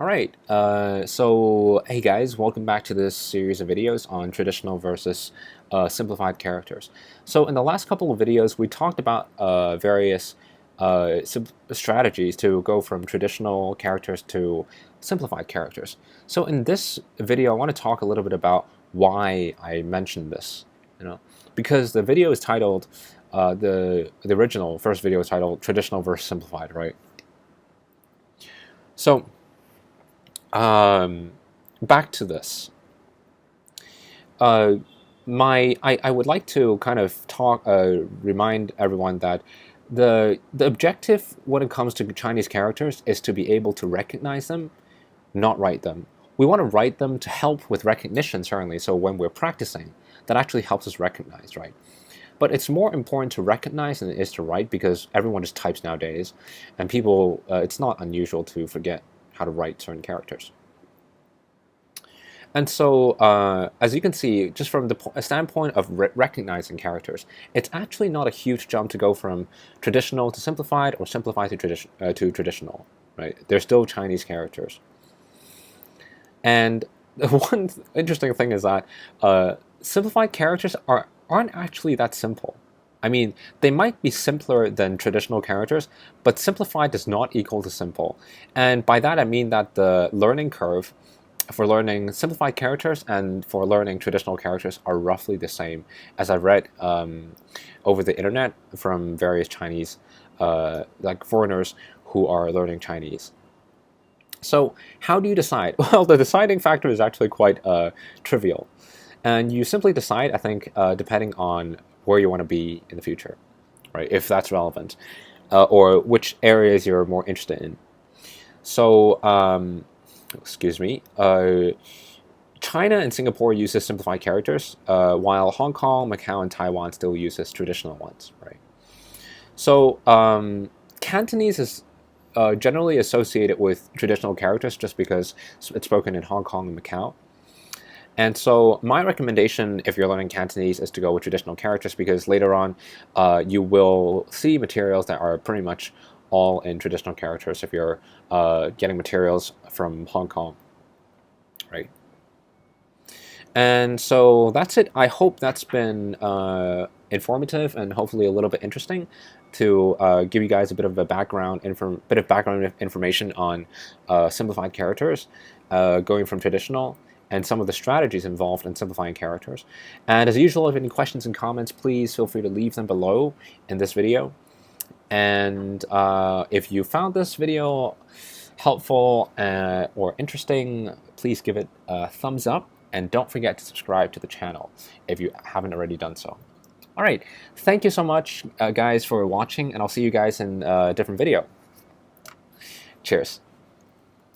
All right, so hey guys, welcome back to this series of videos on traditional versus simplified characters. So in the last couple of videos, we talked about various strategies to go from traditional characters to simplified characters. So in this video, I want to talk a little bit about why I mentioned this, because the video is titled, the original first video is titled Traditional versus Simplified, right? So back to this. I would like to kind of remind everyone that the objective when it comes to Chinese characters is to be able to recognize them, not write them. We want to write them to help with recognition, certainly. So when we're practicing, that actually helps us recognize, right? But it's more important to recognize than it is to write, because everyone just types nowadays, and people, it's not unusual to forget how to write certain characters. And so, as you can see, just from the standpoint of recognizing characters, it's actually not a huge jump to go from traditional to simplified or simplified to traditional, right? They're still Chinese characters. And one interesting thing is that simplified characters aren't actually that simple. I mean, they might be simpler than traditional characters, but simplified does not equal to simple. And by that I mean that the learning curve for learning simplified characters and for learning traditional characters are roughly the same, as I've read over the internet from various Chinese, like foreigners who are learning Chinese. So how do you decide? Well, the deciding factor is actually quite trivial. And you simply decide, I think, depending on where you want to be in the future, right? If that's relevant, or which areas you're more interested in. So, excuse me, China and Singapore uses simplified characters, while Hong Kong, Macau, and Taiwan still uses traditional ones, right? So, Cantonese is generally associated with traditional characters just because it's spoken in Hong Kong and Macau. And so my recommendation, if you're learning Cantonese, is to go with traditional characters, because later on you will see materials that are pretty much all in traditional characters if you're getting materials from Hong Kong, right? And so that's it. I hope that's been informative and hopefully a little bit interesting to give you guys a bit of a background information on simplified characters, going from traditional, and some of the strategies involved in simplifying characters. And as usual, if you have any questions and comments, please feel free to leave them below in this video. And if you found this video helpful or interesting, please give it a thumbs up, and don't forget to subscribe to the channel if you haven't already done so. All right, thank you so much, guys, for watching, and I'll see you guys in a different video. Cheers.